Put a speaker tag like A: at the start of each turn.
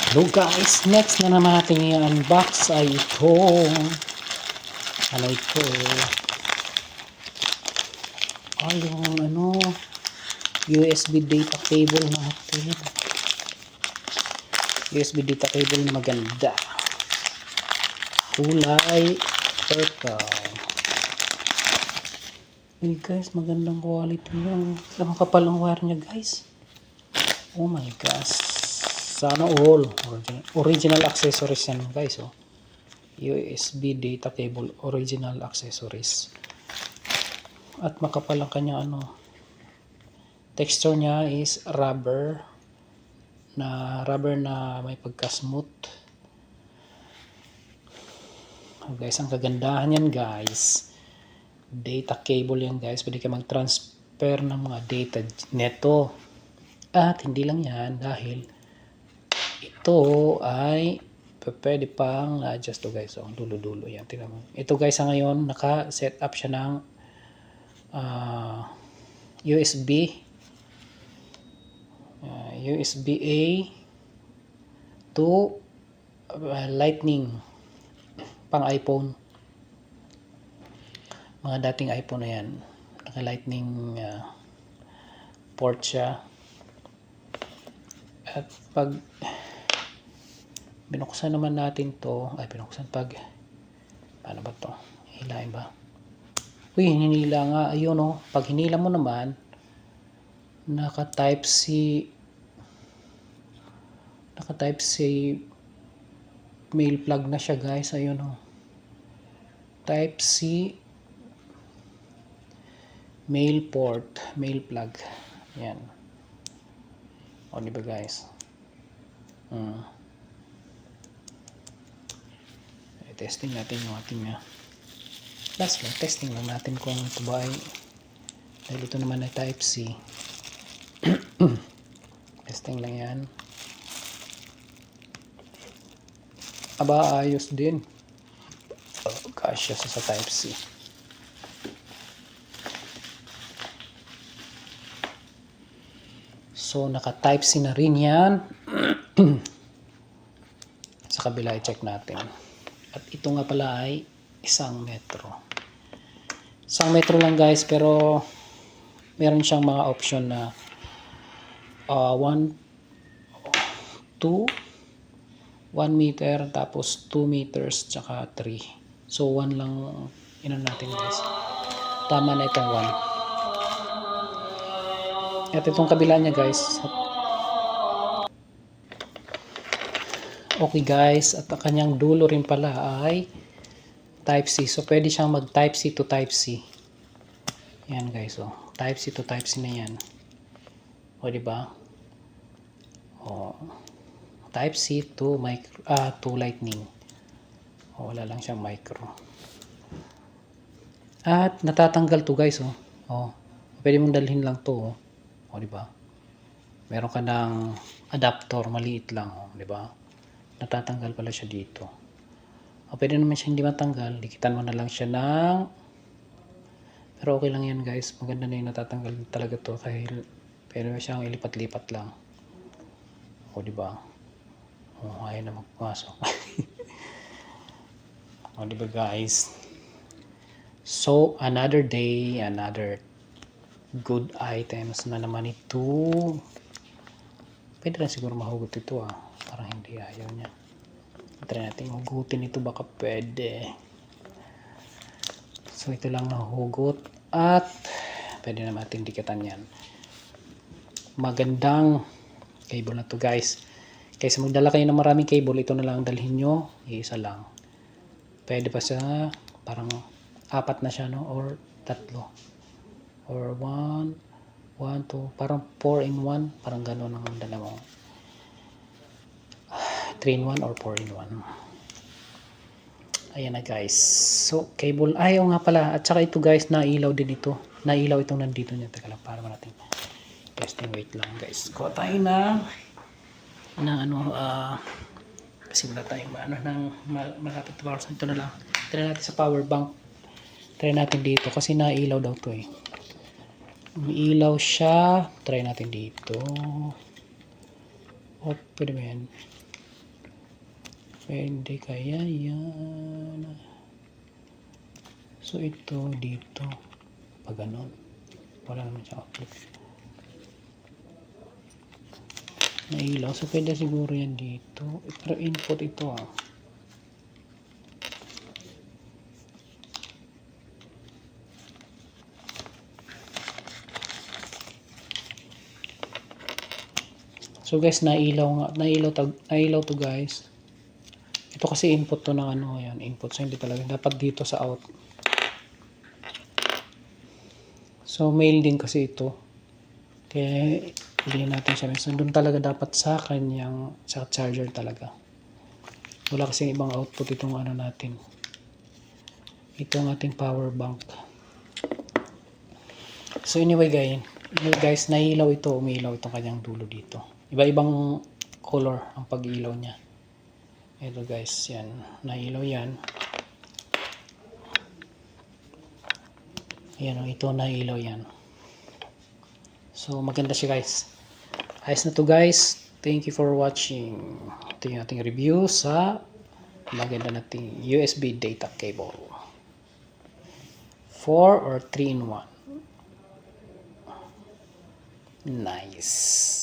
A: Hello guys, next na naman natin i-unbox ay ito. Ano ito? Ay, yung USB data cable natin. USB data cable na maganda. Kulay purple. Ay guys, magandang quality niya. Ang kapal ang wire niya guys. Oh my gosh. Sana all. Original accessories yan guys. Oh. USB data cable. Original accessories. At makapal ang kanya texture niya is rubber na may pagka-smooth. Oh guys, ang kagandahan yan guys. Data cable yan guys. Pwede ka mag-transfer ng mga data neto. At hindi lang yan dahil ito ay pwede pang na-adjust to guys. So, dulo-dulo yan. Tingnan mo. Ito guys sa ngayon naka-set up siya ng USB-A to Lightning pang iPhone. Mga dating iPhone na yan. Naka-Lightning port siya. At pag binuksan naman natin to, paano ba to? Hilahin ba? Uy, hinila nga. Ayun o. Pag hinila mo naman, naka type C mail plug na siya guys. Ayun o. Type C mail port, mail plug. Yan. O, diba guys? Testing natin yung ating last lang, testing lang natin kung ito ba ay dahil ito naman ay type C. Testing lang yan. Aba, ayos din. Kasya sa type C. So naka type C na rin yan. Sa kabila i-check natin. At ito nga pala ay 1 metro. 1 metro lang guys, pero meron siyang mga option na 1 meter, tapos 2 meters, tsaka 3. So 1 lang natin guys. Tama na itong 1. At itong kabila niya guys. Okay guys, at ang kanyang dulo rin pala ay type C. So pwede siyang mag type C to type C. Yan guys, oh. Type C to type C na yan. O di ba? Oh. Type C to to Lightning. O, wala lang siyang micro. At natatanggal to guys, oh. Oh. Pwede mong dalhin lang to, oh. O di ba? Meron ka ng adapter, maliit lang, oh, di ba? Natatanggal pala siya dito. O, pwede naman siya hindi matanggal. Dikitan mo na lang siya ng pero okay lang yan guys. Maganda na yung natatanggal talaga to kahit pwede siyang ilipat-lipat lang. O diba? O, ayaw na magpasok. O diba guys? So another day, another good items na naman ito. Pwede na siguro mahugot ito parang hindi ayaw niya. Try natin hugutin ito, baka pwede. So ito lang nahugot at pwede na natin dikatan yan. Magandang cable na to guys. Kaysa magdala kayo ng maraming cable, ito na lang dalhin nyo, isa lang. Pwede pa siya, parang 4 na siya, no? Or 3 or 1, 2, parang 4 in 1, parang gano'n ang dala mo. 3 in 1 or 4 in 1. Ayan na guys. So cable, ayaw nga pala. At saka ito guys, nailaw din ito. Nailaw itong nandito niya. Teka lang, para natin testing. Wait lang guys. Kuha tayo na kasi wala tayong malapit power. So ito na lang. Try natin sa power bank. Try natin dito kasi nailaw daw to eh. Umiilaw siya. Try natin dito. Oh, pwede ba yan? Pwede kaya yan. So ito dito. Pag ganon. Wala naman siya outlet. Nailaw. So pwede siguro yan dito. Pero input ito ah. So guys, nailaw to guys. Ito kasi input to ng ano, yan, input. So hindi talaga dapat dito sa out. So male din kasi ito. Kaya hindi natin siya. So doon talaga dapat sa kanyang sa charger talaga. Wala kasi ibang output itong ano natin. Itong ating power bank. So anyway guys, nailaw ito, umilaw itong kanyang dulo dito. Iba-ibang color ang pag-ilaw niya. Ito guys, yan. Nailaw yan. Ayan o, ito nailaw yan. So maganda siya guys. Ayos na to guys. Thank you for watching. Ito yung ating review sa maganda nating USB data cable. 4 or 3 in 1. Nice.